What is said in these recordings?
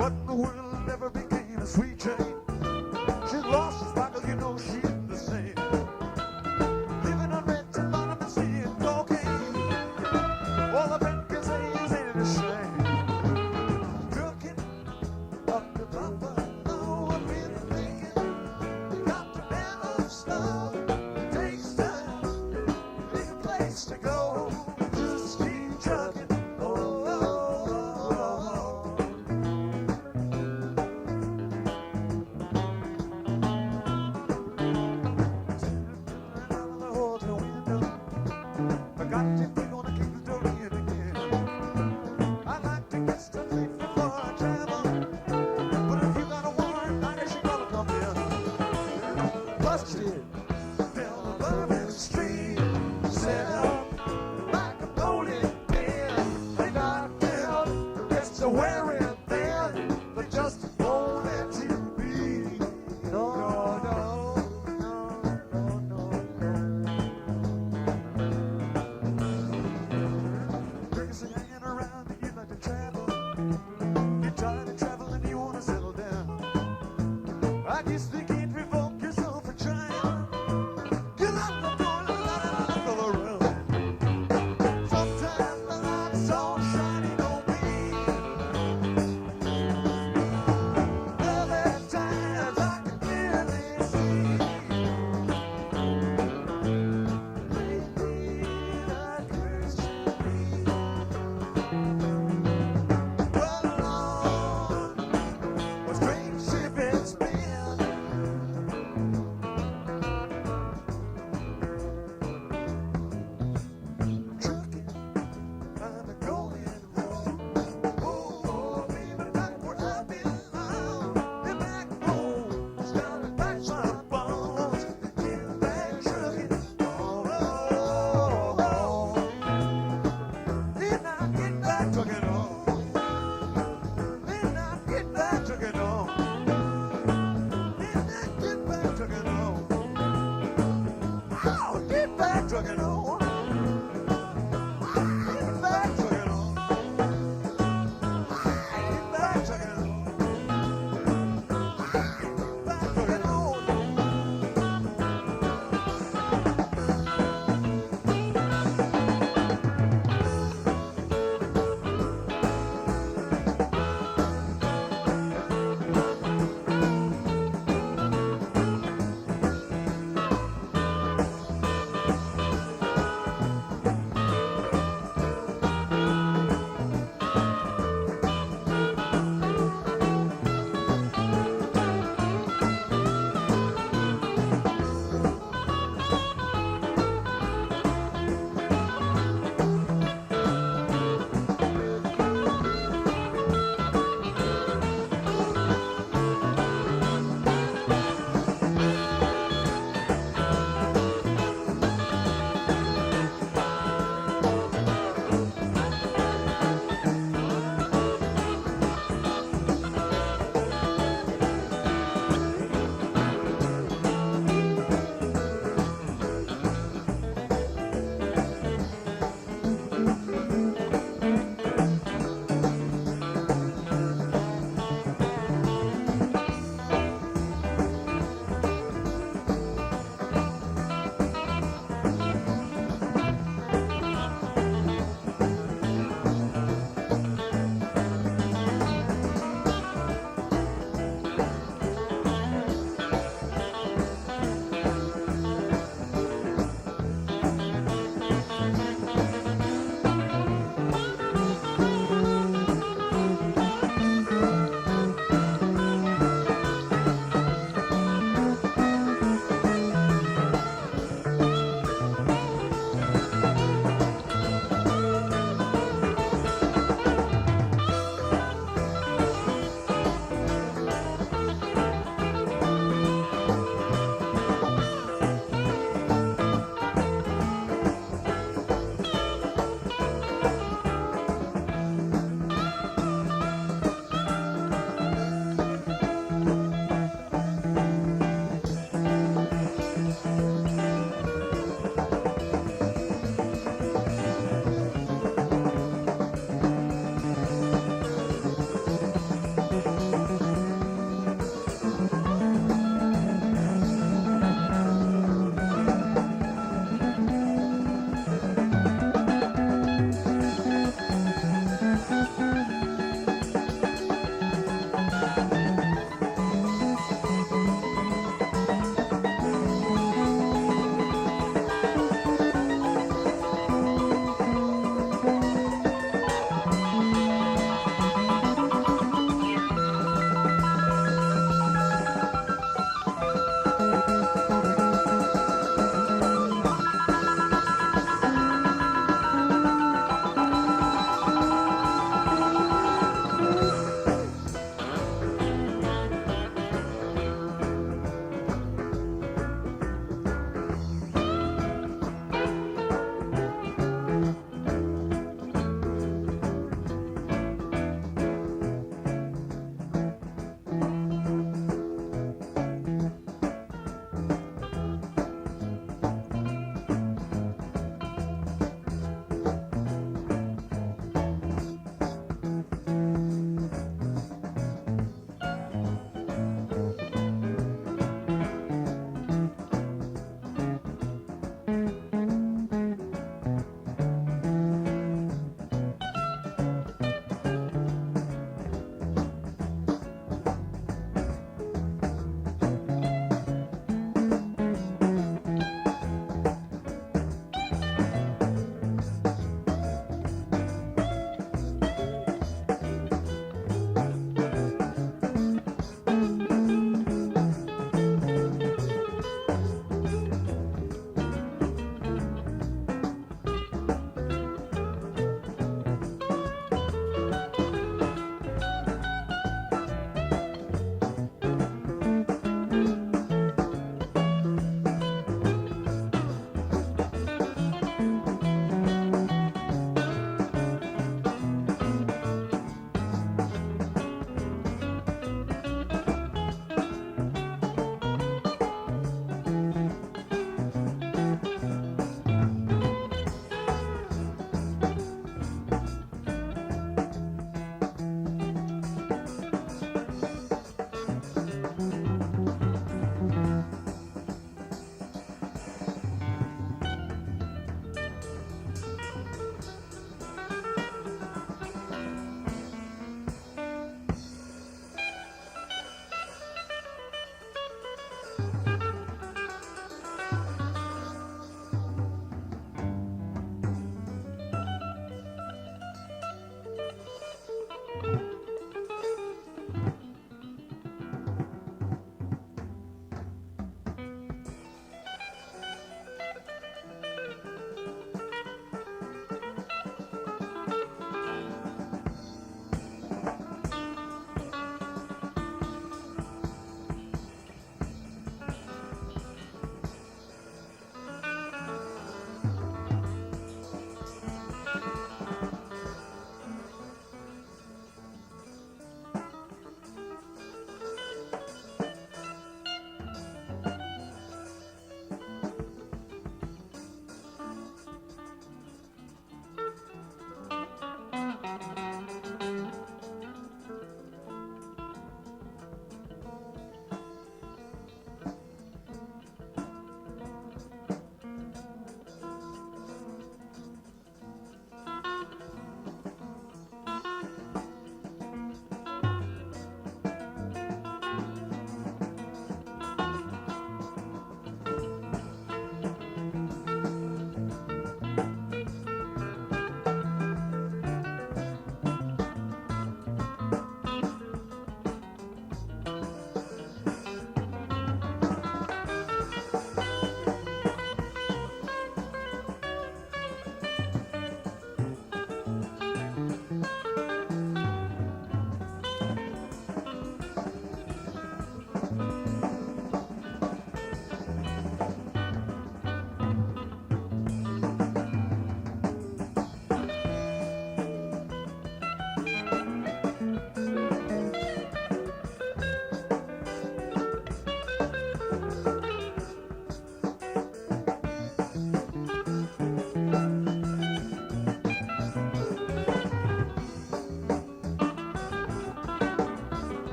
What in the world ever became a sweet Jane? She's lost her sparkle, you know she isn't the same. Living on rent and bottom and seeing cocaine. All a friend can say is ain't it a shame? Truckin up to Buffalo, I'm really thinking you got to never stop. It takes time, need a place to go. Just keep trucking.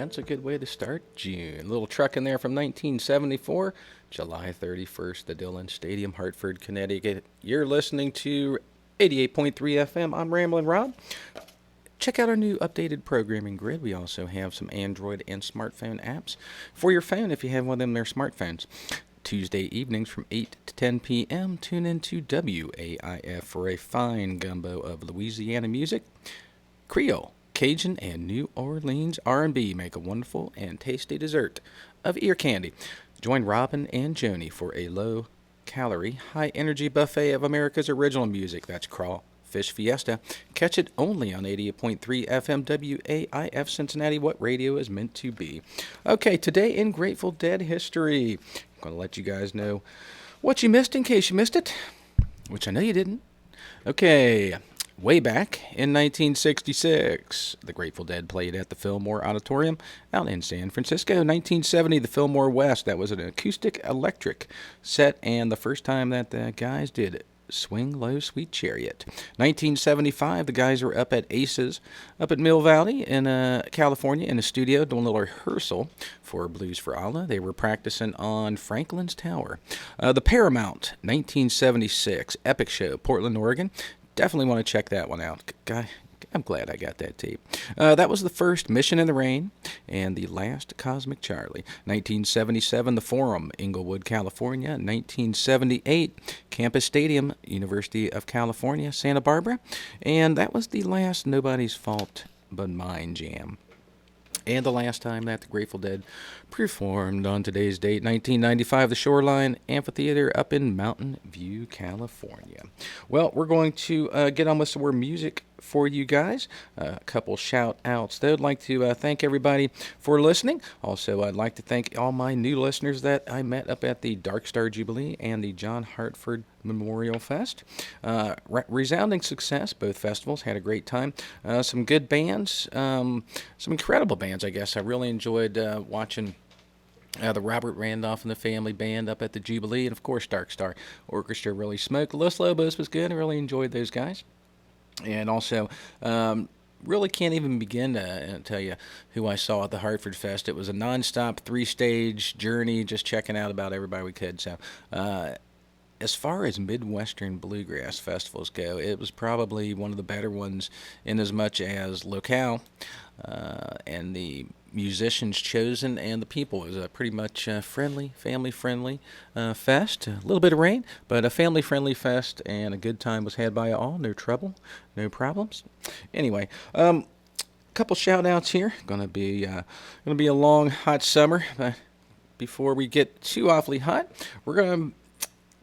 That's a good way to start June. A little Truckin there from 1974, July 31st, the Dillon Stadium, Hartford, Connecticut. You're listening to 88.3 FM. I'm Ramblin' Rob. Check out our new updated programming grid. We also have some Android and smartphone apps for your phone if you have one of them, their smartphones. Tuesday evenings from 8 to 10 p.m., tune into WAIF for a fine gumbo of Louisiana music, Creole, Cajun, and New Orleans R&B make a wonderful and tasty dessert of ear candy. Join Robin and Joni for a low-calorie, high-energy buffet of America's original music. That's Crawfish Fiesta. Catch it only on 88.3 FM WAIF Cincinnati, what radio is meant to be. Okay, today in Grateful Dead history, I'm going to let you guys know what you missed in case you missed it, which I know you didn't. Okay. Way back in 1966, the Grateful Dead played at the Fillmore Auditorium out in San Francisco. 1970, the Fillmore West, that was an acoustic electric set, and the first time that the guys did Swing Low, Sweet Chariot. 1975, the guys were up at Aces, up at Mill Valley in California in a studio doing a little rehearsal for Blues for Allah. They were practicing on Franklin's Tower. The Paramount, 1976, epic show, Portland, Oregon. Definitely want to check that one out. I'm glad I got that tape. That was the first Mission in the Rain and the last Cosmic Charlie. 1977, the Forum, Inglewood, California. 1978, Campus Stadium, University of California, Santa Barbara. And that was the last Nobody's Fault But Mine jam. And the last time that the Grateful Dead performed on today's date, 1995, the Shoreline Amphitheater up in Mountain View, California. Well, we're going to get on with some more music for you guys. A couple shout-outs, though. I'd like to thank everybody for listening. Also, I'd like to thank all my new listeners that I met up at the Dark Star Jubilee and the John Hartford Memorial Fest. Resounding success. Both festivals had a great time. Some good bands, some incredible bands, I guess. I really enjoyed watching the Robert Randolph and the Family Band up at the Jubilee, and of course Dark Star Orchestra really smoked. Los Lobos was good. I really enjoyed those guys. And also, really can't even begin to tell you who I saw at the Hartford Fest. It was a nonstop 3-stage journey, just checking out about everybody we could. So, as far as Midwestern bluegrass festivals go, it was probably one of the better ones in as much as locale and the musicians chosen and the people. It was a pretty much friendly, family-friendly fest. A little bit of rain, but a family-friendly fest, and a good time was had by all. No trouble, no problems. Anyway, couple shout-outs here. Gonna be a long, hot summer. But before we get too awfully hot, we're gonna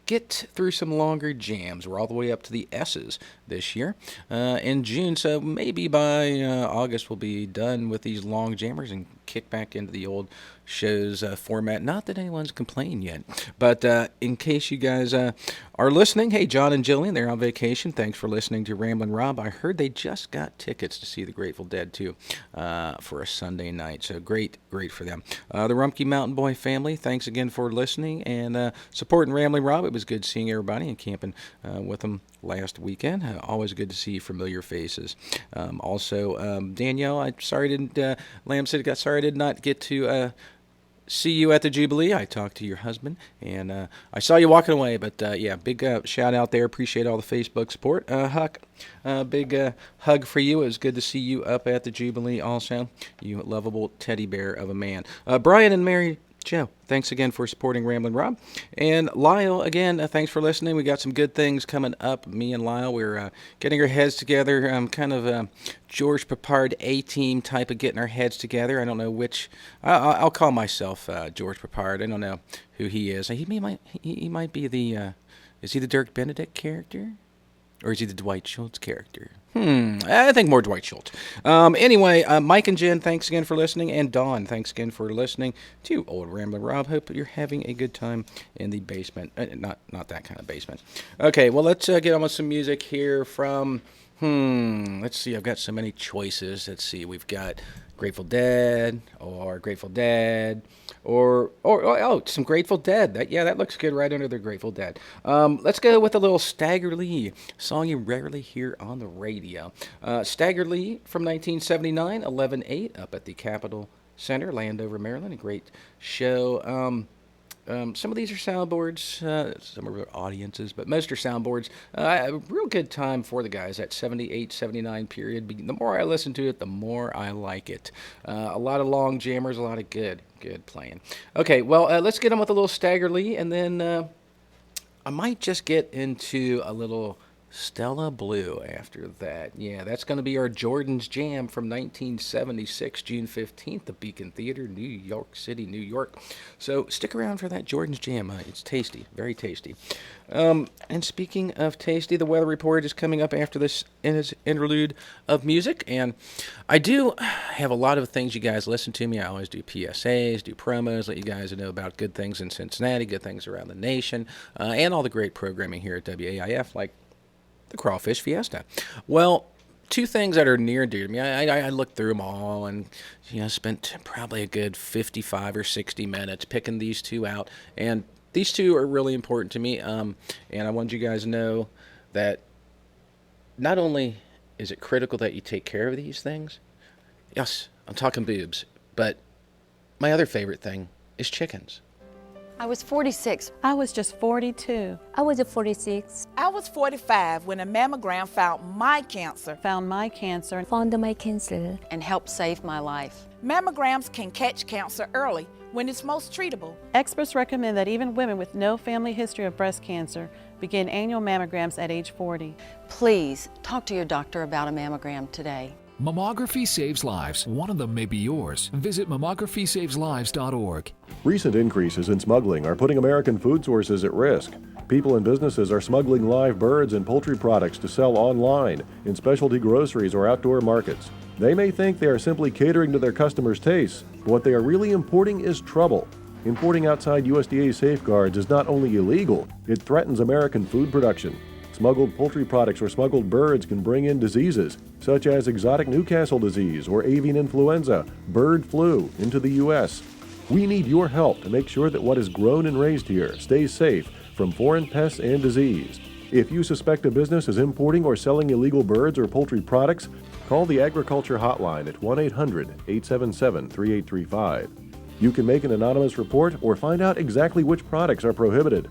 get through some longer jams. We're all the way up to the S's this year in June, so maybe by August we'll be done with these long jammers and kick back into the old show's format. Not that anyone's complained yet, but in case you guys are listening, hey, John and Jillian, they're on vacation. Thanks for listening to Ramblin' Rob. I heard they just got tickets to see the Grateful Dead, too, for a Sunday night, so great for them. The Rumpke Mountain Boy family, thanks again for listening and supporting Ramblin' Rob. It was good seeing everybody and camping with them last weekend. Always good to see familiar faces. Also, Danielle, Lamb City, sorry I did not get to see you at the Jubilee. I talked to your husband, and I saw you walking away, but yeah, big shout out there. Appreciate all the Facebook support. Huck, big hug for you. It was good to see you up at the Jubilee also. You lovable teddy bear of a man. Brian and Mary Joe, thanks again for supporting Ramblin' Rob. And Lyle, again, thanks for listening. We got some good things coming up. Me and Lyle, we're getting our heads together. Kind of George Peppard A-team type of getting our heads together. I don't know which. I'll call myself George Peppard. I don't know who he is. He might be the. Is he the Dirk Benedict character? Or is he the Dwight Schultz character? I think more Dwight Schultz. Anyway, Mike and Jen, thanks again for listening. And Dawn, thanks again for listening to Old Ramblin' Rob. Hope you're having a good time in the basement. Not that kind of basement. Okay, well, let's get on with some music here from... let's see, I've got so many choices. Let's see, we've got Grateful Dead, or some Grateful Dead. That looks good right under the Grateful Dead. Let's go with a little Stagger Lee, song you rarely hear on the radio. Stagger Lee from 1979, 11/8, up at the Capitol Center, Landover, Maryland. A great show. Some of these are soundboards, some are audiences, but most are soundboards. A real good time for the guys, that 78, 79 period. The more I listen to it, the more I like it. A lot of long jammers, a lot of good playing. Okay, well, let's get on with a little Stagger Lee, and then I might just get into a little Stella Blue after that. Yeah, that's going to be our Jordan's Jam from 1976, June 15th, the Beacon Theater, New York City, New York. So stick around for that Jordan's Jam. It's tasty, very tasty. And speaking of tasty, the weather report is coming up after this interlude of music. And I do have a lot of things you guys listen to me. I always do PSAs, do promos, let you guys know about good things in Cincinnati, good things around the nation, and all the great programming here at WAIF, like the Crawfish Fiesta. Well, two things that are near and dear to me. I looked through them all and spent probably a good 55 or 60 minutes picking these two out. And these two are really important to me. And I wanted you guys to know that not only is it critical that you take care of these things, yes, I'm talking boobs, but my other favorite thing is chickens. I was 46. I was just 42. I was 46. I was 45 when a mammogram found my cancer. Found my cancer. Found my cancer. And helped save my life. Mammograms can catch cancer early when it's most treatable. Experts recommend that even women with no family history of breast cancer begin annual mammograms at age 40. Please talk to your doctor about a mammogram today. Mammography saves lives. One of them may be yours. Visit mammographySavesLives.org. Recent increases in smuggling are putting American food sources at risk. People and businesses are smuggling live birds and poultry products to sell online, in specialty groceries or outdoor markets. They may think they are simply catering to their customers' tastes, but what they are really importing is trouble. Importing outside USDA safeguards is not only illegal, it threatens American food production. Smuggled poultry products or smuggled birds can bring in diseases, such as exotic Newcastle disease or avian influenza, bird flu, into the U.S. We need your help to make sure that what is grown and raised here stays safe from foreign pests and disease. If you suspect a business is importing or selling illegal birds or poultry products, call the Agriculture Hotline at 1-800-877-3835. You can make an anonymous report or find out exactly which products are prohibited.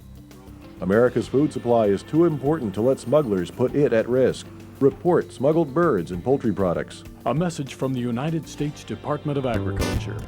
America's food supply is too important to let smugglers put it at risk. Report smuggled birds and poultry products. A message from the United States Department of Agriculture.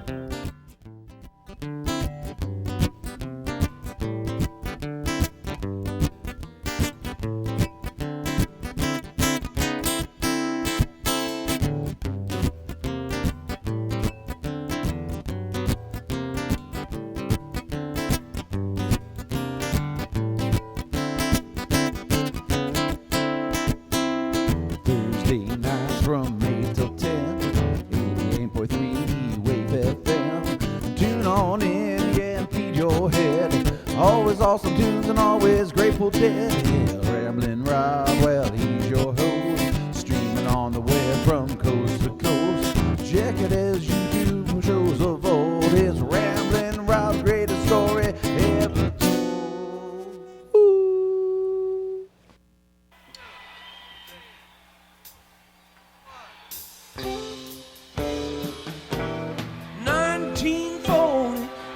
Awesome tunes and always grateful dead. Yeah, Ramblin' Rob, well, he's your host. Streaming on the web from coast to coast. Check it as you do from shows of old. It's Ramblin' Rob's greatest story ever told. Ooh.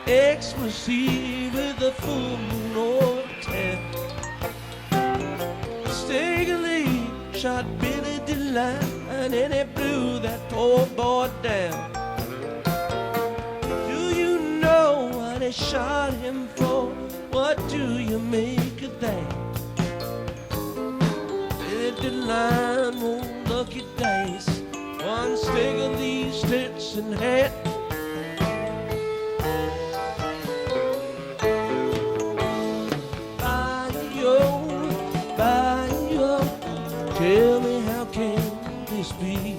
Xmas Eve with the full moon overhead. Stagger Lee shot Billy DeLine and he blew that poor boy down. Do you know what they shot him for? What do you make of that? Billy DeLine rolled lucky dice, one Stagger Lee's Stetson hat. Tell me, how can this be?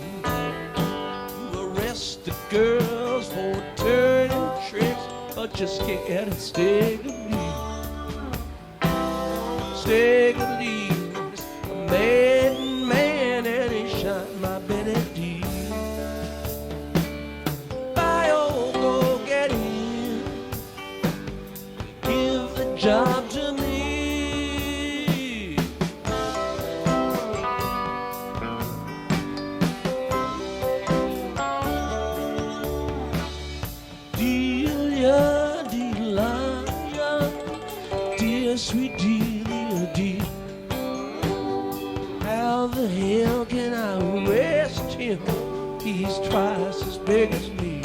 You arrest the girls for turning tricks, but you're scared of Stagger Lee. Stagger Lee's a mad man and he shot my Betty D. Bio, go get him. Give the job to me. How the hell can I arrest him? He's twice as big as me.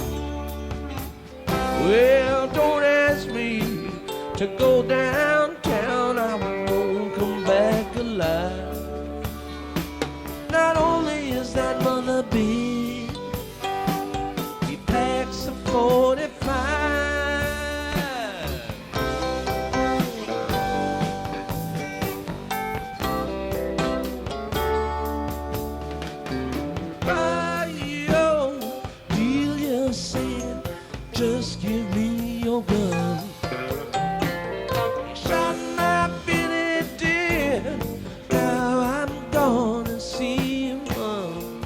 Well, don't ask me to go downtown, I won't come back alive. Not only is that mother big, he packs a 45. Delia said, just give me your gun. He shot my Billy dead. Now I'm gonna see him run.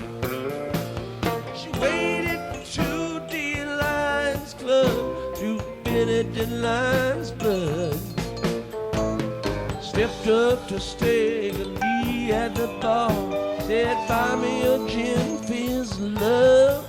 She waited to D-Line's club, to Billy D-Line's blood. Stepped up to Stagger at the bar, said, buy me a gin fizz, love.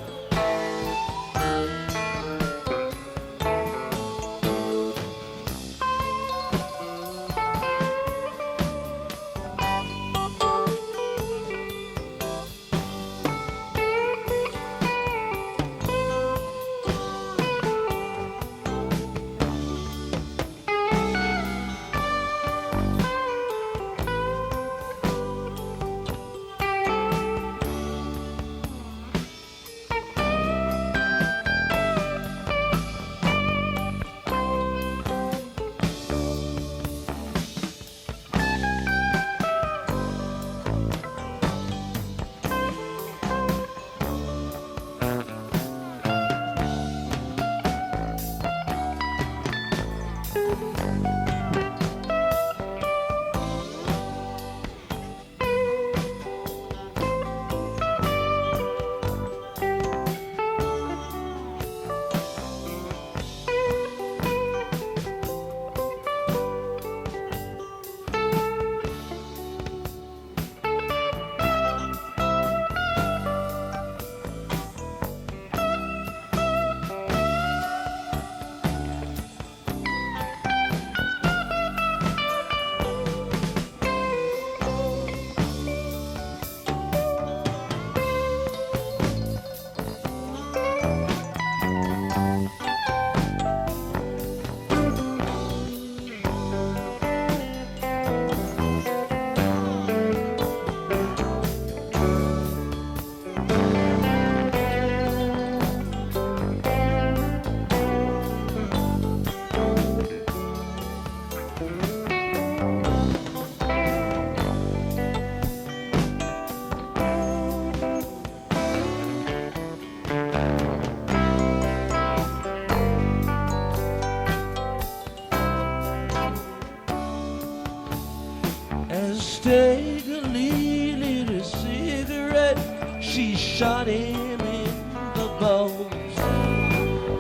Stagger lit a cigarette, she shot him in the balls,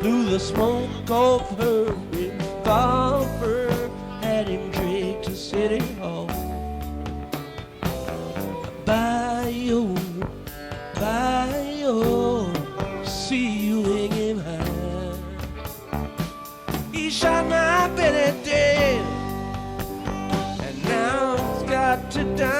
blew the smoke off her revolver, had him dragged to City Hall. Bye-yo, see you hang him high. He shot my Betty dead, got to die.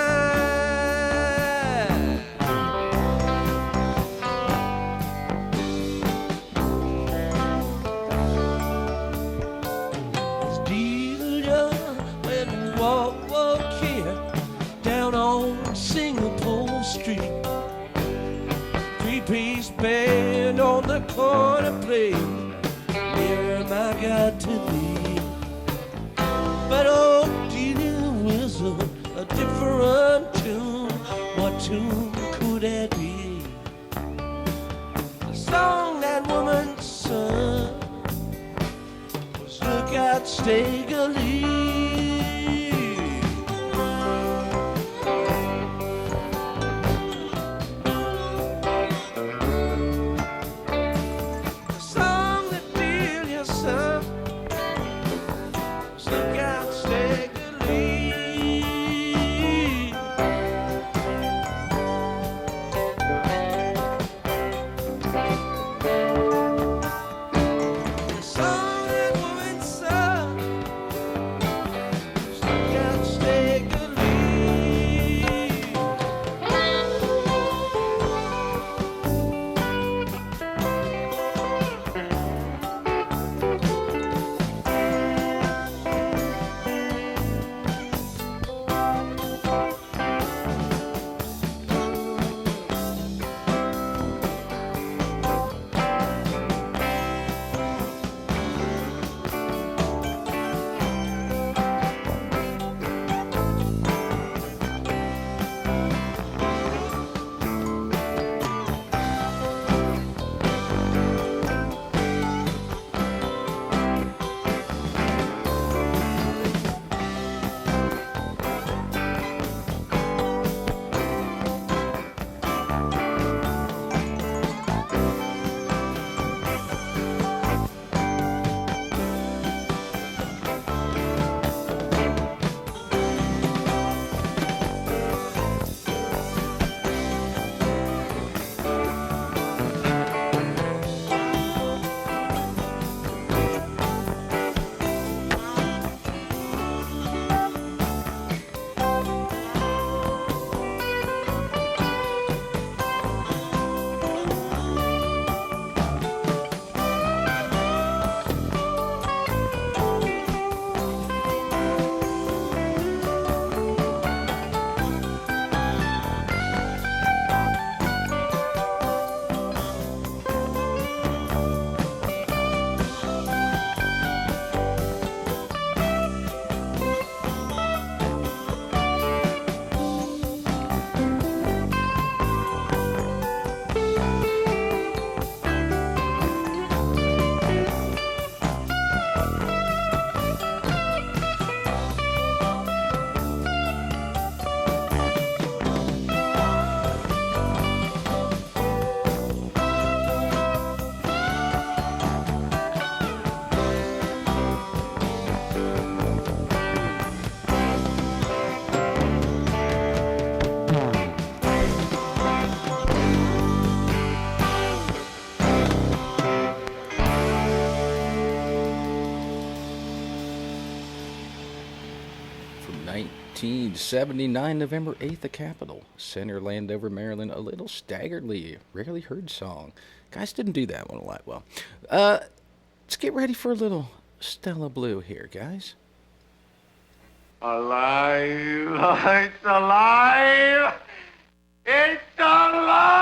It's Delia when we walk here down on Singapore Street. Three-piece band on the corner playing, where am I got to be? But oh, Delia whistle a different tune. What tune could that be? The song that woman sung was Look Out, Stagger Lee. The song that Delia sung was Look Out, Stagger Lee. 1979, November 8th, the Capitol Center, Landover, Maryland. A little staggeredly, rarely heard song. Guys didn't do that one a lot well. Let's get ready for a little Stella Blue here, guys. Alive! It's alive! It's alive!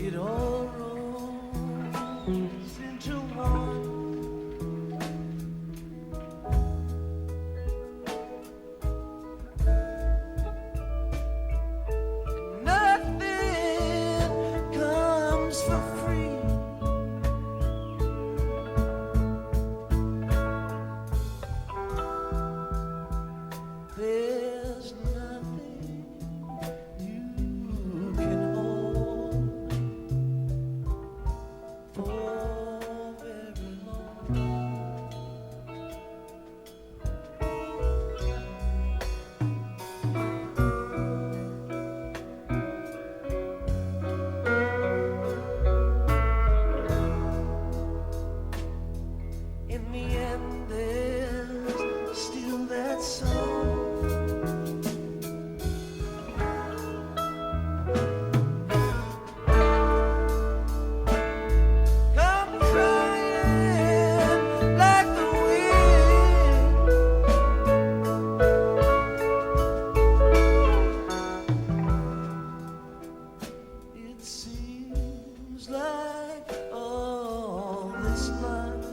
it all rolls into one. Nothing comes for free. There's nothing you can hold for very long. In the end, there's still that song. Come crying like the wind. It seems like all this life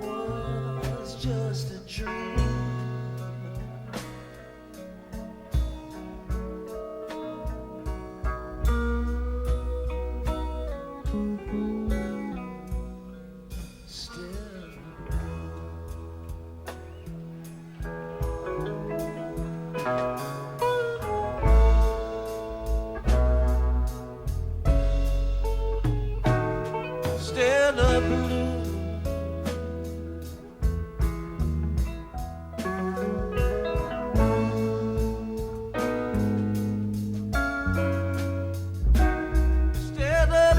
was just a dream. Still, Stella Blue. Stella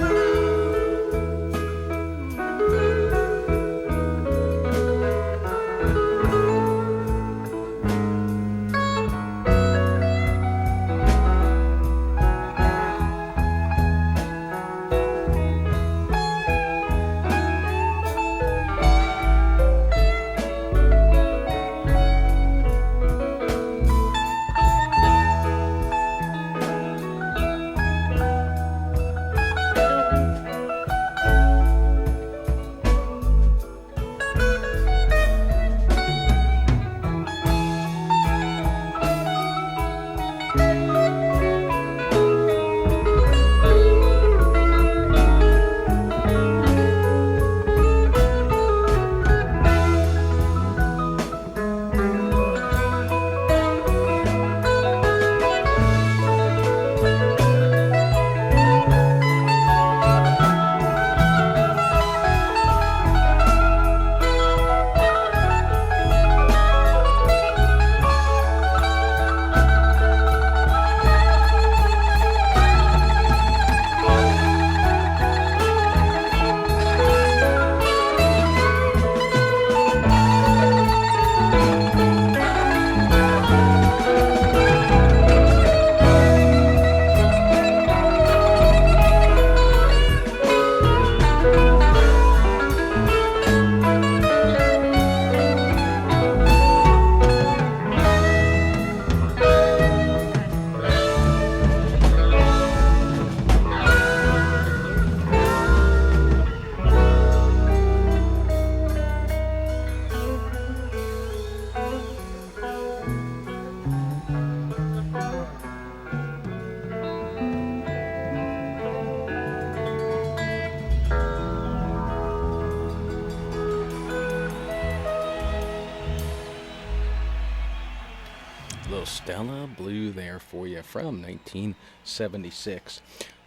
Little Stella Blue there for you from 1976.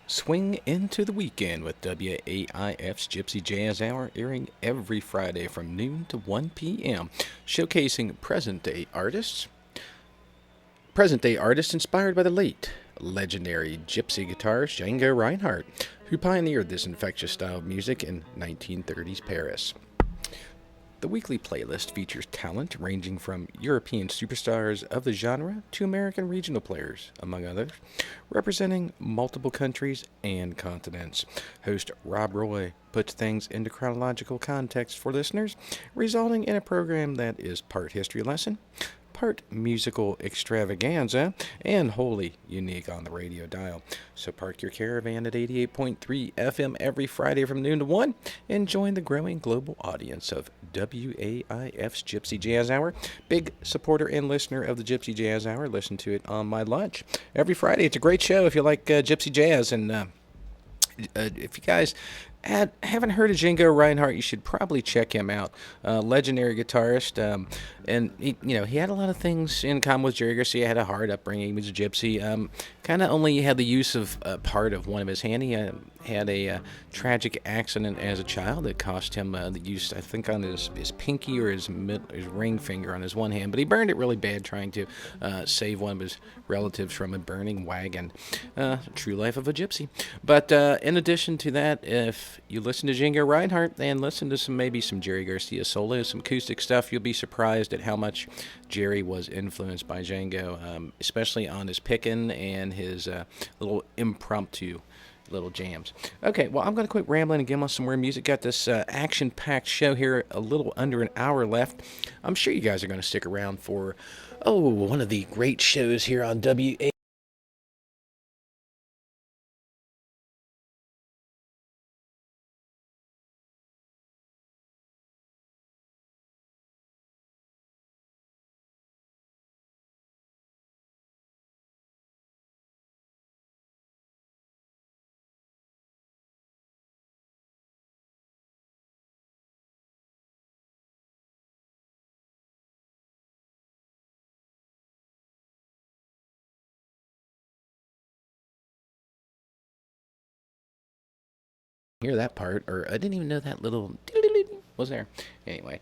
Swing into the weekend with WAIF's Gypsy Jazz Hour, airing every Friday from noon to 1 p.m., showcasing present-day artists inspired by the late legendary gypsy guitarist Django Reinhardt, who pioneered this infectious style of music in 1930s Paris. The weekly playlist features talent ranging from European superstars of the genre to American regional players, among others, representing multiple countries and continents. Host Rob Roy puts things into chronological context for listeners, resulting in a program that is part history lesson, part musical extravaganza and wholly unique on the radio dial. So park your caravan at 88.3 FM every Friday from noon to 1 and join the growing global audience of WAIF's Gypsy Jazz Hour. Big supporter and listener of the Gypsy Jazz Hour. Listen to it on my lunch every Friday. It's a great show if you like Gypsy Jazz, and if you guys haven't heard of Django Reinhardt, you should probably check him out. Legendary guitarist, and he had a lot of things in common with Jerry Garcia. Had a hard upbringing. He was a gypsy. Kind of only had the use of part of one of his hand. He had a tragic accident as a child that cost him the use, I think, on his pinky or his ring finger on his one hand. But he burned it really bad trying to save one of his relatives from a burning wagon. True life of a gypsy. But in addition to that, if you listen to Django Reinhardt and listen to maybe some Jerry Garcia solos, some acoustic stuff, you'll be surprised at how much Jerry was influenced by Django, especially on his picking and his little impromptu little jams. Okay, well, I'm going to quit rambling and give us some more music. Got this action-packed show here, a little under an hour left. I'm sure you guys are going to stick around for, one of the great shows here on WA. Hear that part, or I didn't even know that little was there. Anyway,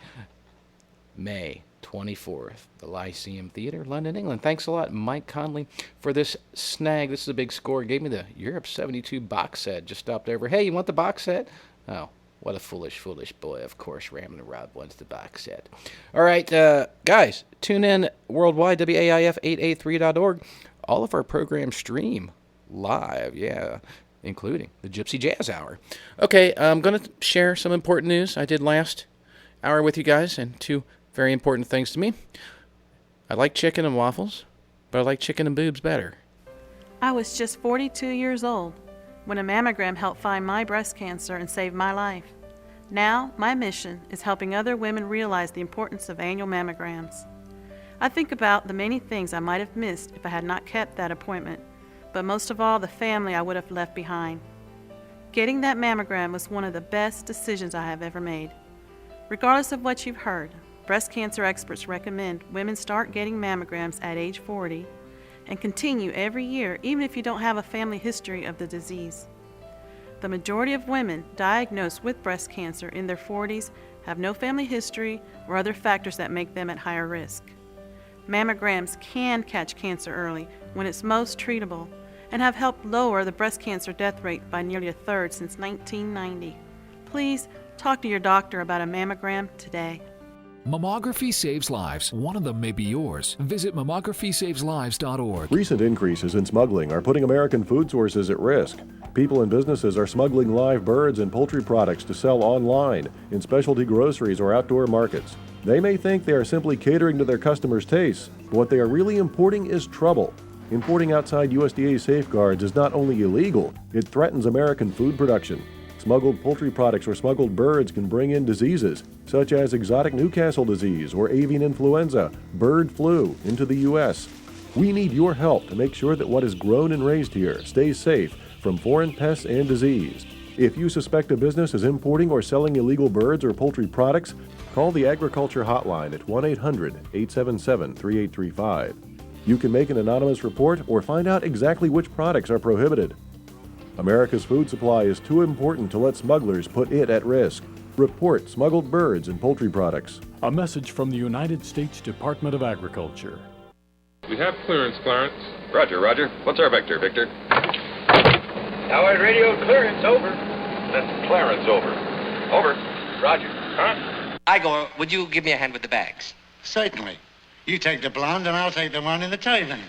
May 24th, the Lyceum Theatre, London, England. Thanks a lot, Mike Conley, for this snag. This is a big score. Gave me the Europe 72 box set. Just stopped over. Hey, you want the box set? Oh, what a foolish, foolish boy. Of course, Ramblin' Rob wants the box set. All right, guys, tune in worldwide, WAIF883.org. All of our programs stream live, including the Gypsy Jazz Hour. Okay, I'm going to share some important news I did last hour with you guys, and two very important things to me. I like chicken and waffles, but I like chicken and boobs better. I was just 42 years old when a mammogram helped find my breast cancer and save my life. Now, my mission is helping other women realize the importance of annual mammograms. I think about the many things I might have missed if I had not kept that appointment, but most of all, the family I would have left behind. Getting that mammogram was one of the best decisions I have ever made. Regardless of what you've heard, breast cancer experts recommend women start getting mammograms at age 40 and continue every year, even if you don't have a family history of the disease. The majority of women diagnosed with breast cancer in their 40s have no family history or other factors that make them at higher risk. Mammograms can catch cancer early when it's most treatable and have helped lower the breast cancer death rate by nearly a third since 1990. Please talk to your doctor about a mammogram today. Mammography saves lives. One of them may be yours. Visit mammographySavesLives.org. Recent increases in smuggling are putting American food sources at risk. People and businesses are smuggling live birds and poultry products to sell online, in specialty groceries or outdoor markets. They may think they are simply catering to their customers' tastes, but what they are really importing is trouble. Importing outside USDA safeguards is not only illegal, it threatens American food production. Smuggled poultry products or smuggled birds can bring in diseases, such as exotic Newcastle disease or avian influenza, bird flu, into the U.S. We need your help to make sure that what is grown and raised here stays safe from foreign pests and disease. If you suspect a business is importing or selling illegal birds or poultry products, call the Agriculture Hotline at 1-800-877-3835. You can make an anonymous report or find out exactly which products are prohibited. America's food supply is too important to let smugglers put it at risk. Report smuggled birds and poultry products. A message from the United States Department of Agriculture. We have clearance, Clarence. Roger, Roger. What's our vector, Victor? Howard radio clearance, over. That's Clarence, over. Over. Roger. Huh? Igor, would you give me a hand with the bags? Certainly. You take the blonde and I'll take the one in the turban.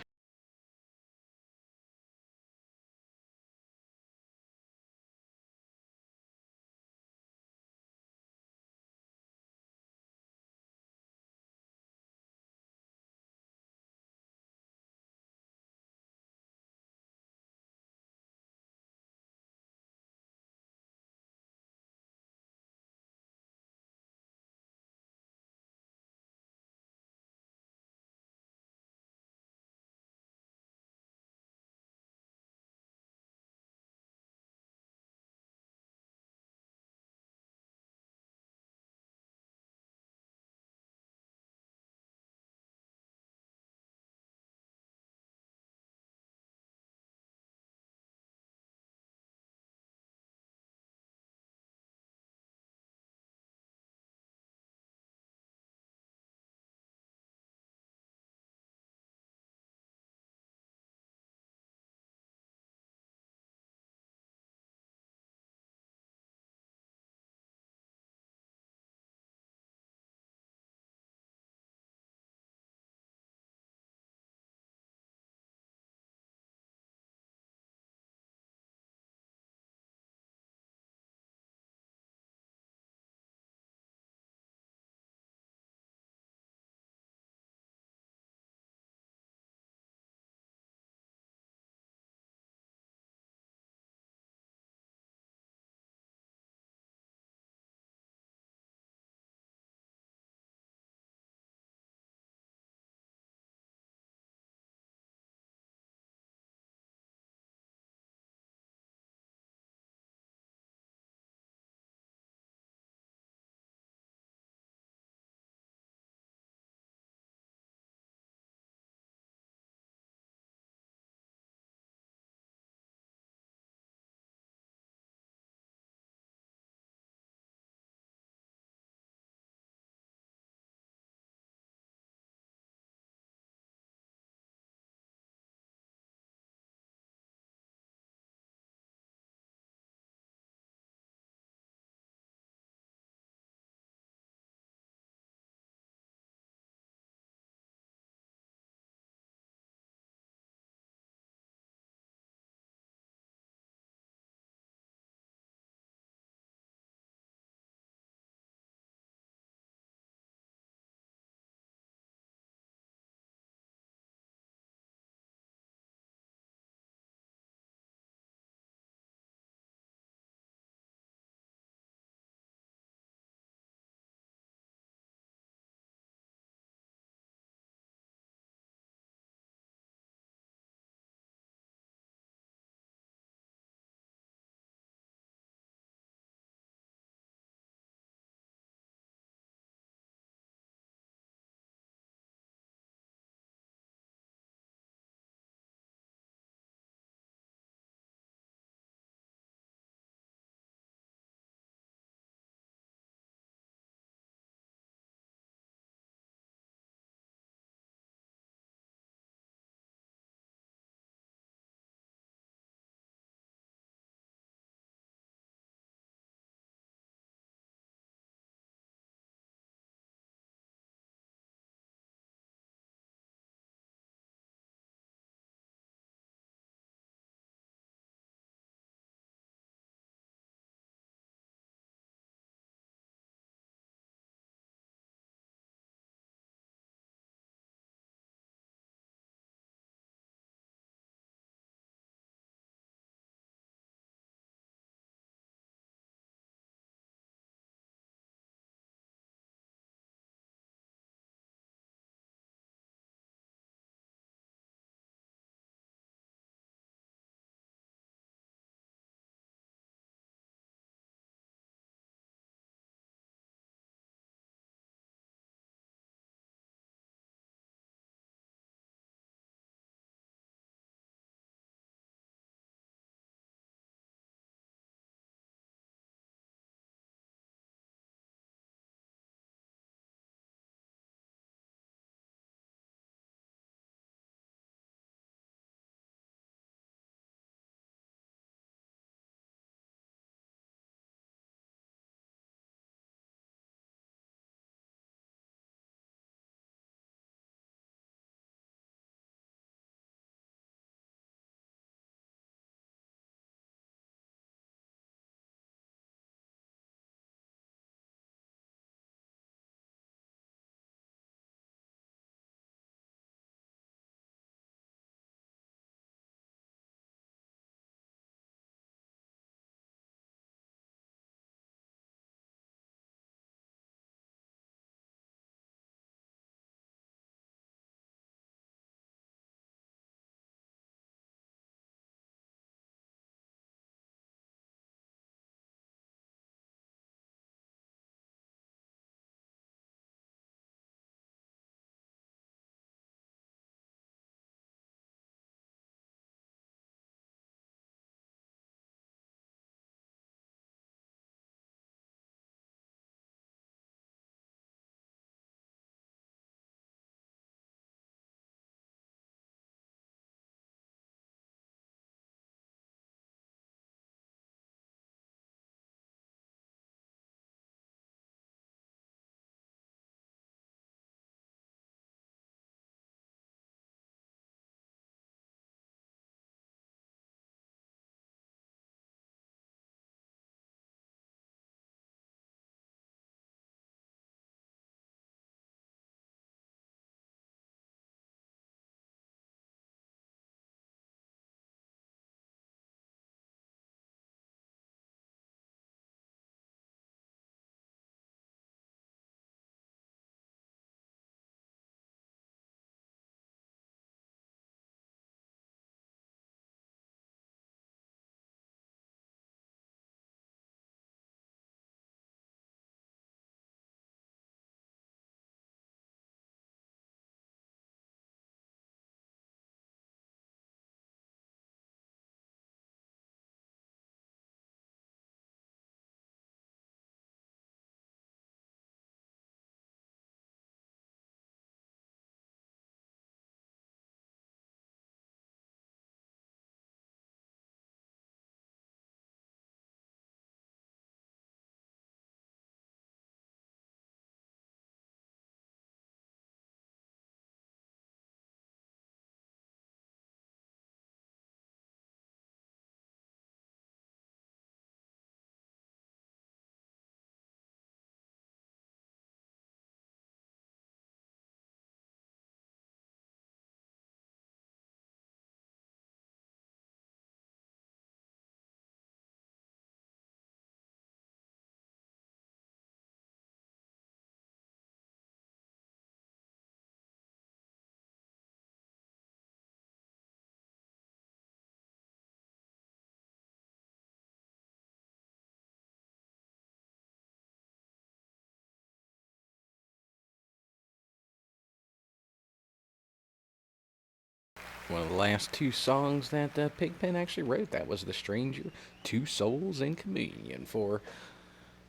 One of the last two songs that Pigpen actually wrote. That was The Stranger, Two Souls in Communion for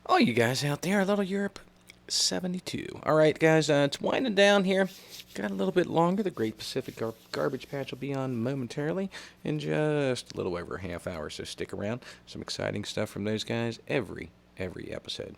all you guys out there, Little Europe 72. All right, guys, it's winding down here. Got a little bit longer. The Great Pacific Garbage Patch will be on momentarily in just a little over a half hour, so stick around. Some exciting stuff from those guys every episode.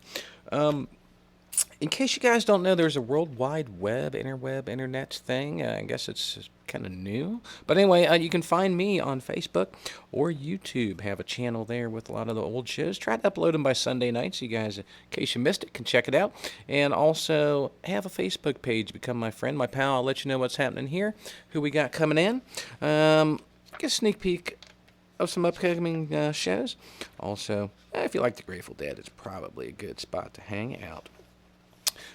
In case you guys don't know, there's a World Wide Web, internet thing. I guess it's kind of new. But anyway, you can find me on Facebook or YouTube. Have a channel there with a lot of the old shows. Try to upload them by Sunday night so you guys, in case you missed it, can check it out. And also have a Facebook page. Become my friend, my pal. I'll let you know what's happening here, who we got coming in. Get a sneak peek of some upcoming shows. Also, if you like the Grateful Dead, it's probably a good spot to hang out.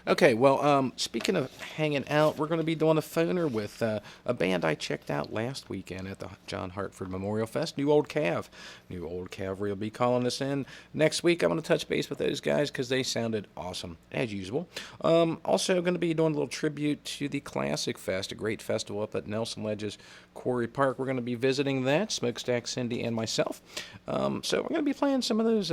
Okay, well, speaking of hanging out, we're going to be doing a phoner with a band I checked out last weekend at the John Hartford Memorial Fest, New Old Cav. New Old Cavalry will be calling us in next week. I'm going to touch base with those guys because they sounded awesome, as usual. Also going to be doing a little tribute to the Classic Fest, a great festival up at Nelson Ledges Quarry Park. We're going to be visiting that, Smokestack Cindy and myself. So we're going to be playing some of those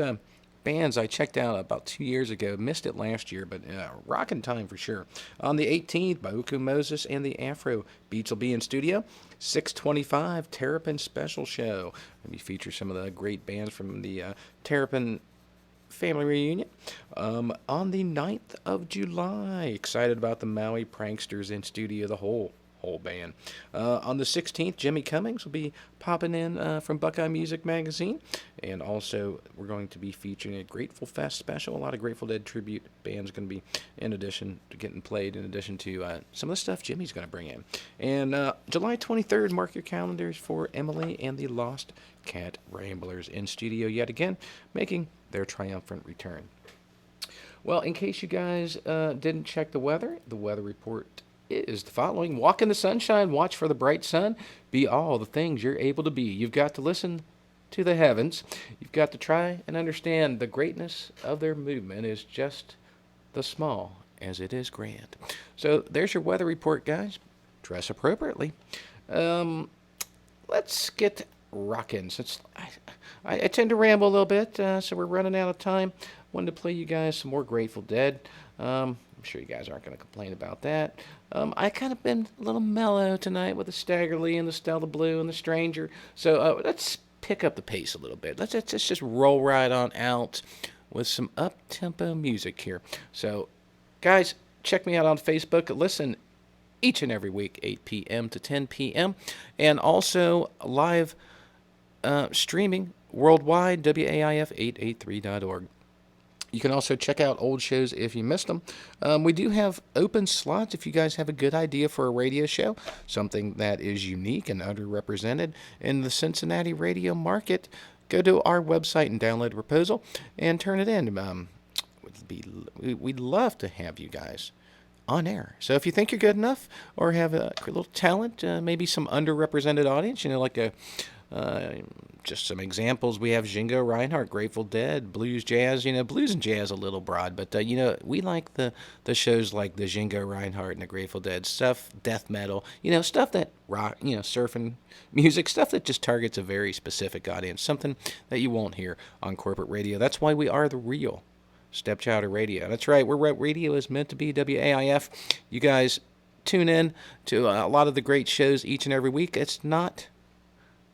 bands I checked out about 2 years ago. Missed it last year, but rocking time for sure. On the 18th, Bauku Moses and the Afro Beats will be in studio. 6:25, Terrapin Special Show. Maybe feature some of the great bands from the Terrapin family reunion. On the 9th of July, excited about the Maui Pranksters in studio, the whole band. On the 16th, Jimmy Cummings will be popping in from Buckeye Music Magazine. And also, we're going to be featuring a Grateful Fest special. A lot of Grateful Dead tribute bands going to be in addition to getting played, in addition to some of the stuff Jimmy's going to bring in. And July 23rd, mark your calendars for Emily and the Lost Cat Ramblers in studio yet again, making their triumphant return. Well, in case you guys didn't check the weather report is the following. Walk in the sunshine, watch for the bright sun, be all the things you're able to be. You've got to listen to the heavens. You've got to try and understand the greatness of their movement is just the small as it is grand. So there's your weather report, guys. Dress appropriately. Let's get rocking. Since I tend to ramble a little bit, so we're running out of time. Wanted to play you guys some more Grateful Dead. I'm sure you guys aren't going to complain about that. I kind of been a little mellow tonight with the Stagger and the Stella Blue and the Stranger. So let's pick up the pace a little bit. Let's just roll right on out with some up-tempo music here. So, guys, check me out on Facebook. Listen each and every week, 8 p.m. to 10 p.m. And also live streaming worldwide, WAIF883.org. You can also check out old shows if you missed them. We do have open slots if you guys have a good idea for a radio show, something that is unique and underrepresented in the Cincinnati radio market. Go to our website and download a proposal and turn it in. We'd love to have you guys on air. So if you think you're good enough or have a little talent, maybe some underrepresented audience, like just some examples. We have Jingo Reinhardt, Grateful Dead, blues, jazz. Blues and jazz a little broad, but we like the shows like the Jingo Reinhardt and the Grateful Dead stuff, death metal. Stuff that rock, surfing music, stuff that just targets a very specific audience, something that you won't hear on corporate radio. That's why we are the real Stepchild of Radio. That's right. We're what radio is meant to be. WAIF. You guys tune in to a lot of the great shows each and every week. It's not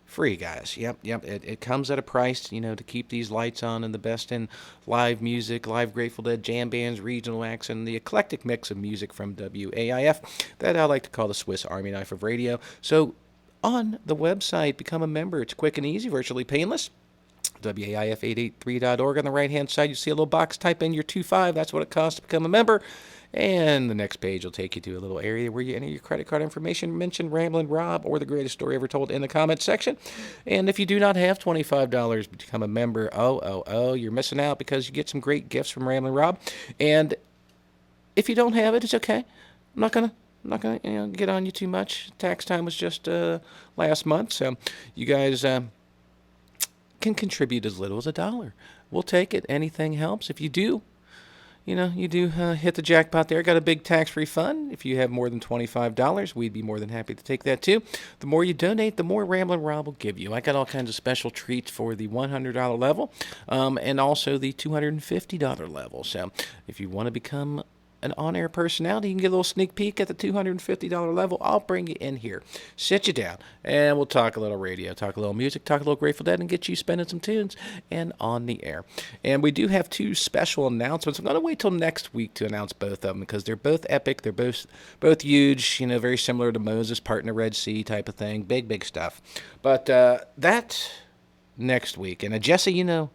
free, guys. Yep. It comes at a price, to keep these lights on and the best in live music, live Grateful Dead, jam bands, regional acts, and the eclectic mix of music from WAIF that I like to call the Swiss Army knife of radio. So on the website, become a member. It's quick and easy, virtually painless. WAIF883.org. On the right-hand side, you see a little box. Type in your 25. That's what it costs to become a member. And the next page will take you to a little area where you enter your credit card information, mention Ramblin' Rob or the greatest story ever told in the comments section. And if you do not have $25 to become a member, you're missing out because you get some great gifts from Ramblin' Rob. And if you don't have it, it's okay. I'm not gonna get on you too much. Tax time was just last month, so you guys can contribute as little as $1. We'll take it. Anything helps. If you do, you do hit the jackpot there. Got a big tax refund. If you have more than $25, we'd be more than happy to take that too. The more you donate, the more Ramblin' Rob will give you. I got all kinds of special treats for the $100 level and also the $250 level. So if you want to become an on-air personality, you can get a little sneak peek at the $250 level. I'll bring you in here, sit you down, and we'll talk a little radio, talk a little music, talk a little Grateful Dead, and get you spinning some tunes and on the air. And we do have 2 special announcements. I'm going to wait till next week to announce both of them because they're both epic. They're both huge, very similar to Moses part in the Red Sea type of thing. Big stuff. But that's next week. And Jesse, you know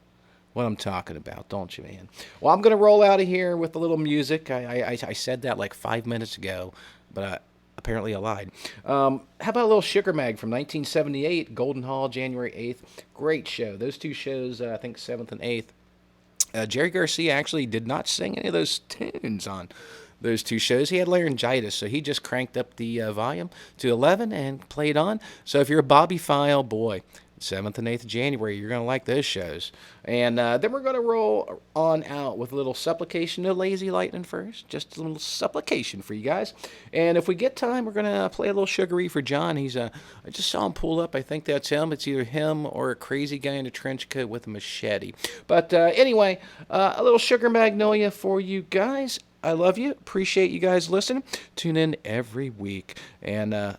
what I'm talking about, don't you, man? Well, I'm going to roll out of here with a little music. I said that like 5 minutes ago, but apparently I lied. How about a little Sugar Mag from 1978, Golden Hall, January 8th. Great show. Those 2 shows, I think 7th and 8th. Jerry Garcia actually did not sing any of those tunes on those 2 shows. He had laryngitis, so he just cranked up the volume to 11 and played on. So if you're a Bobby File boy, 7th and 8th of January, you're going to like those shows. And then we're going to roll on out with a little supplication to Lazy Lightning first. Just a little supplication for you guys. And if we get time, we're going to play a little Sugaree for John. I just saw him pull up. I think that's him. It's either him or a crazy guy in a trench coat with a machete. But anyway, a little Sugar Magnolia for you guys. I love you. Appreciate you guys listening. Tune in every week. And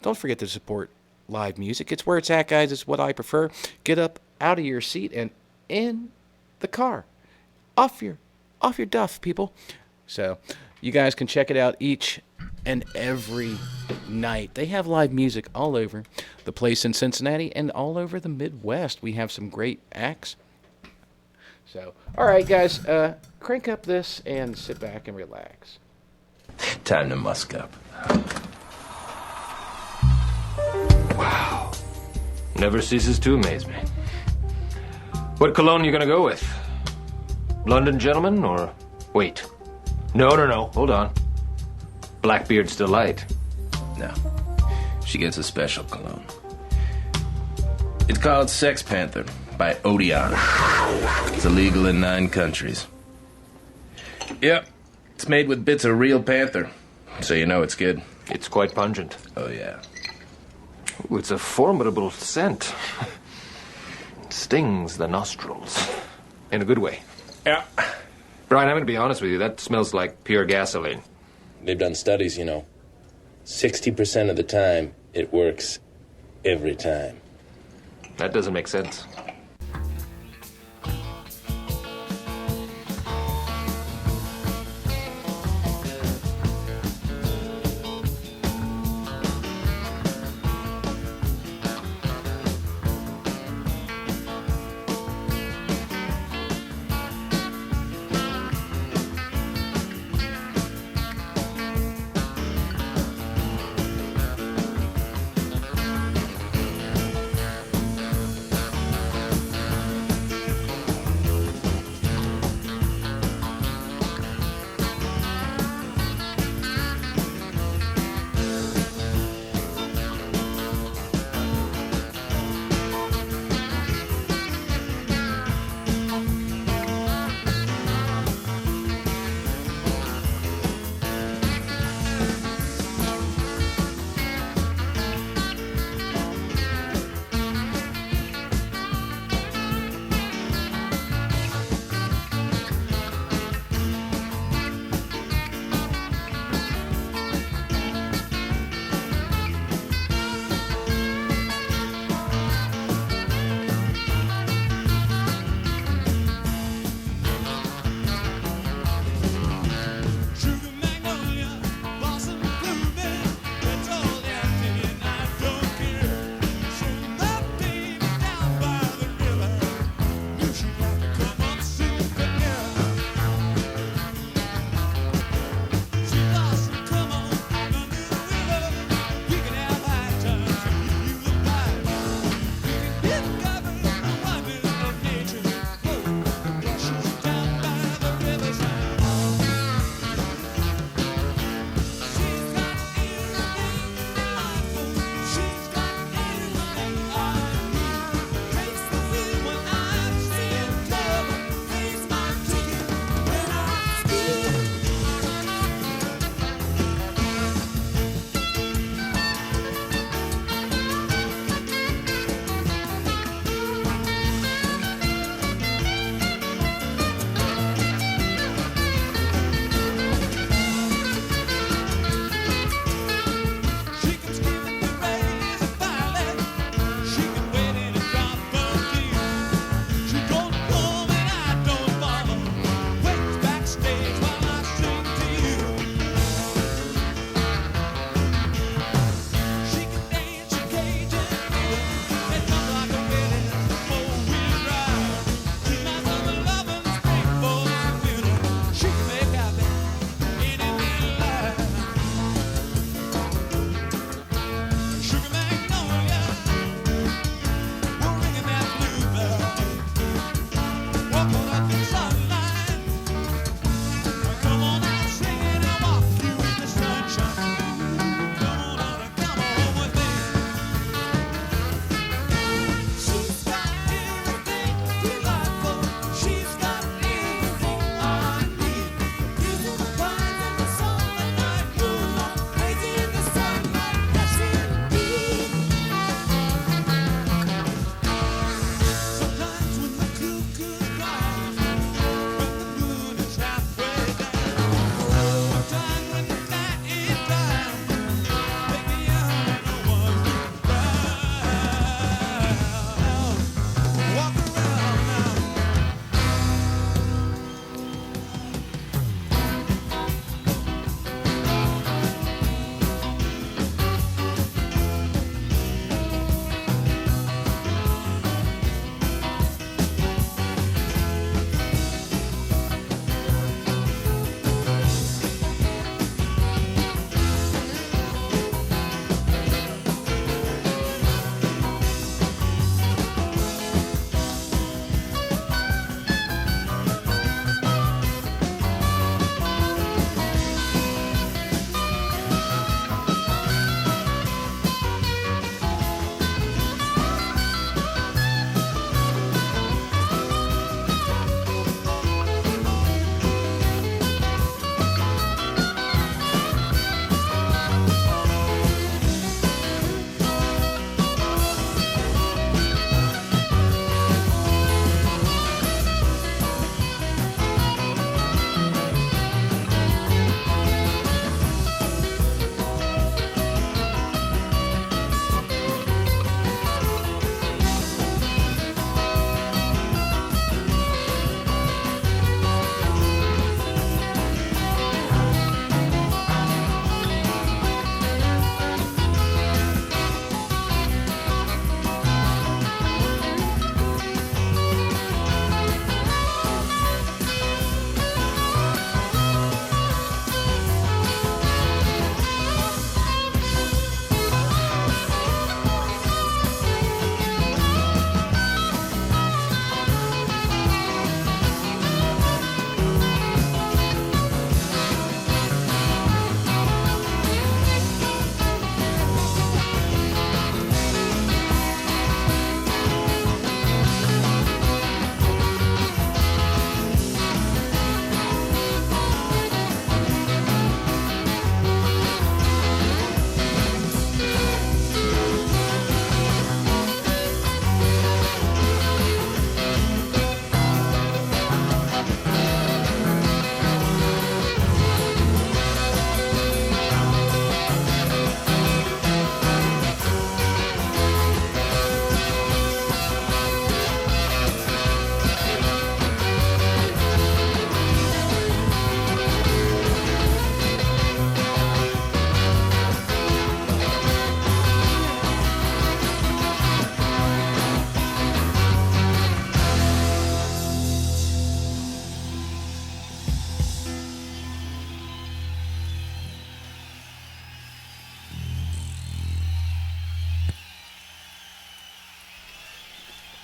don't forget to support live music. It's where it's at, guys. It's what I prefer. Get up out of your seat and in the car. Off your duff, people. So you guys can check it out each and every night. They have live music all over the place in Cincinnati and all over the Midwest. We have some great acts. So, all right, guys, crank up this and sit back and relax. Time to musk up. Wow. Never ceases to amaze me. What cologne you gonna go with? London Gentleman or... Wait. No. Hold on. Blackbeard's Delight. No. She gets a special cologne. It's called Sex Panther by Odeon. It's illegal in 9 countries. Yep. It's made with bits of real panther. So you know it's good. It's quite pungent. Oh, yeah. Ooh, it's a formidable scent. It stings the nostrils. In a good way. Yeah. Brian, I'm going to be honest with you. That smells like pure gasoline. They've done studies, 60% of the time, it works every time. That doesn't make sense.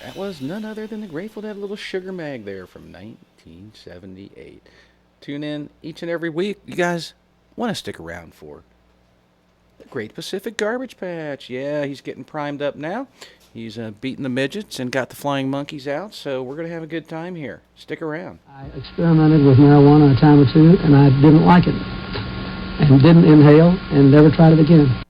That was none other than the Grateful Dead little sugar mag there from 1978. Tune in each and every week. You guys want to stick around for the Great Pacific Garbage Patch. Yeah, he's getting primed up now. He's beating the midgets and got the flying monkeys out, so we're going to have a good time here. Stick around. I experimented with marijuana a time or two, and I didn't like it, and didn't inhale, and never tried it again.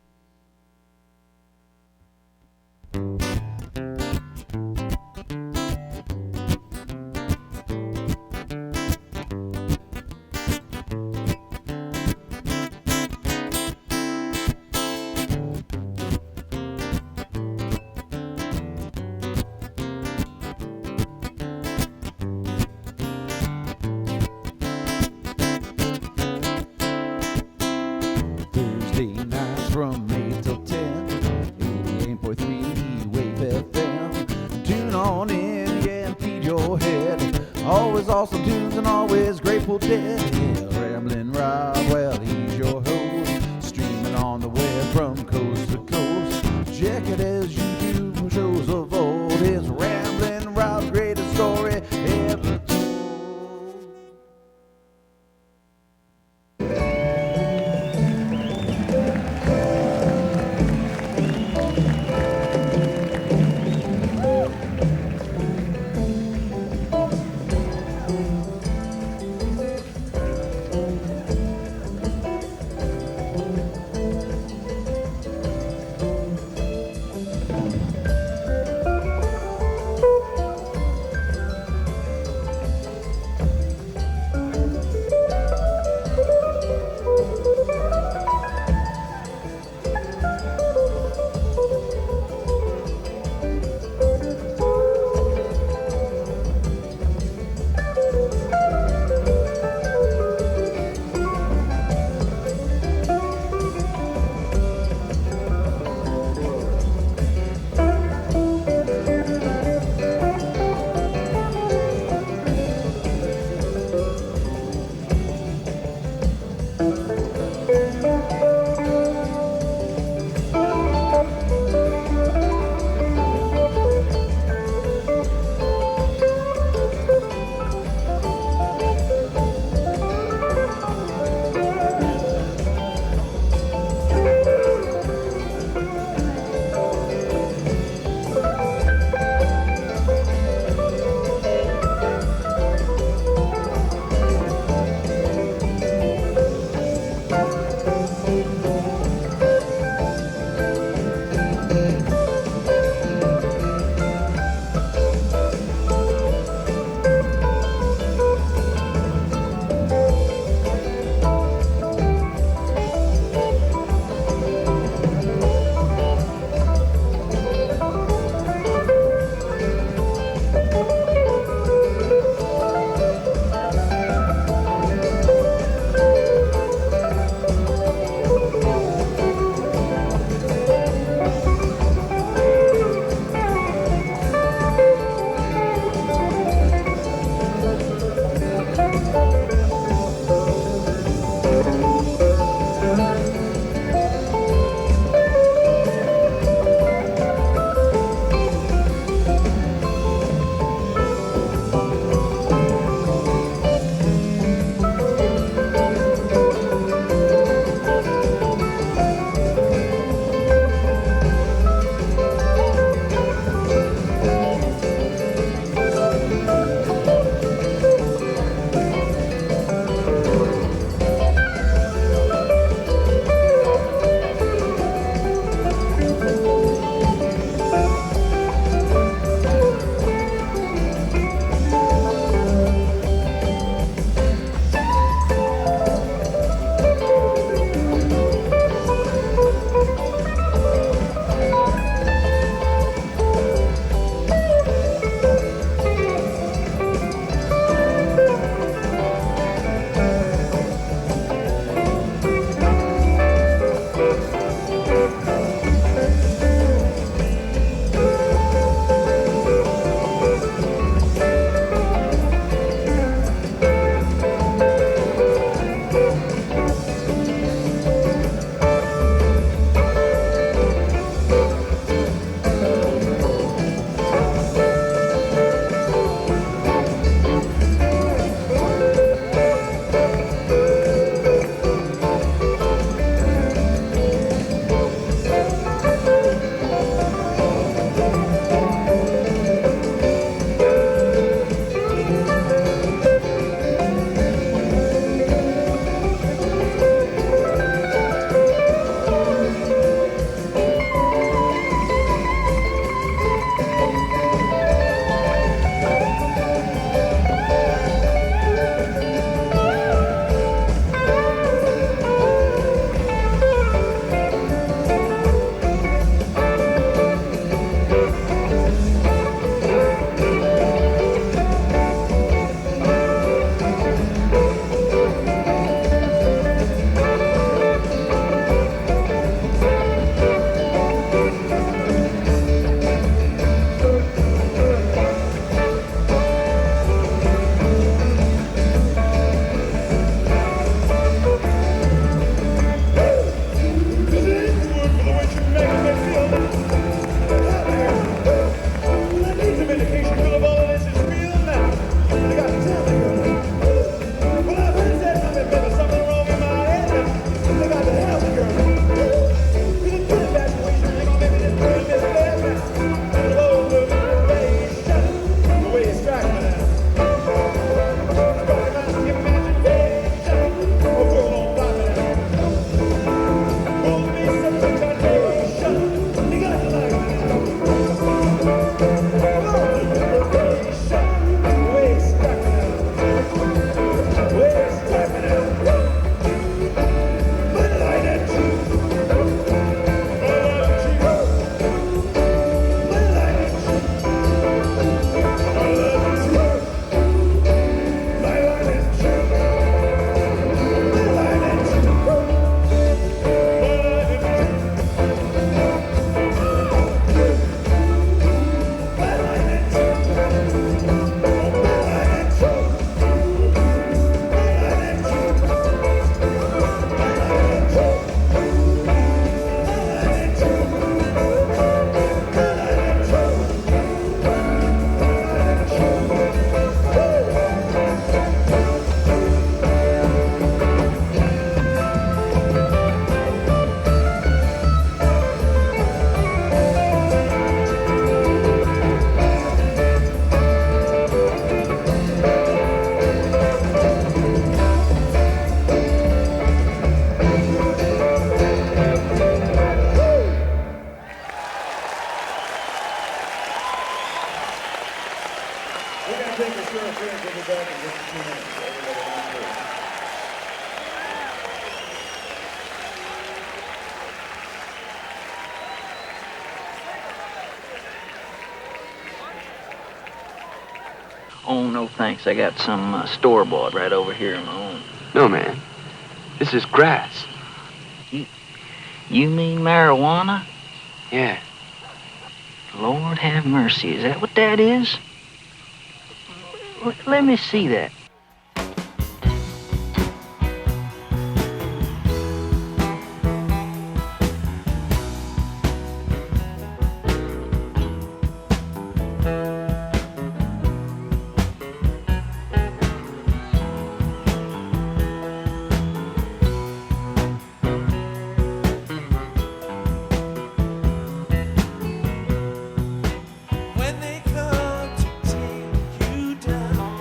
Always awesome tunes and always Grateful Dead. Yeah, Ramblin' Rob, well, he's your host. Streaming on the web from coast to coast. Check it as you do shows of old. It's Ramblin' Rob's greatest story ever interference. We'll be back in just a few minutes. Everybody on board. Oh, no thanks. I got some store-bought right over here of my own. No, man. This is grass. You mean marijuana? Yeah. Lord have mercy. Is that what that is? Let me see that. When they come to take you down,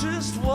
just one.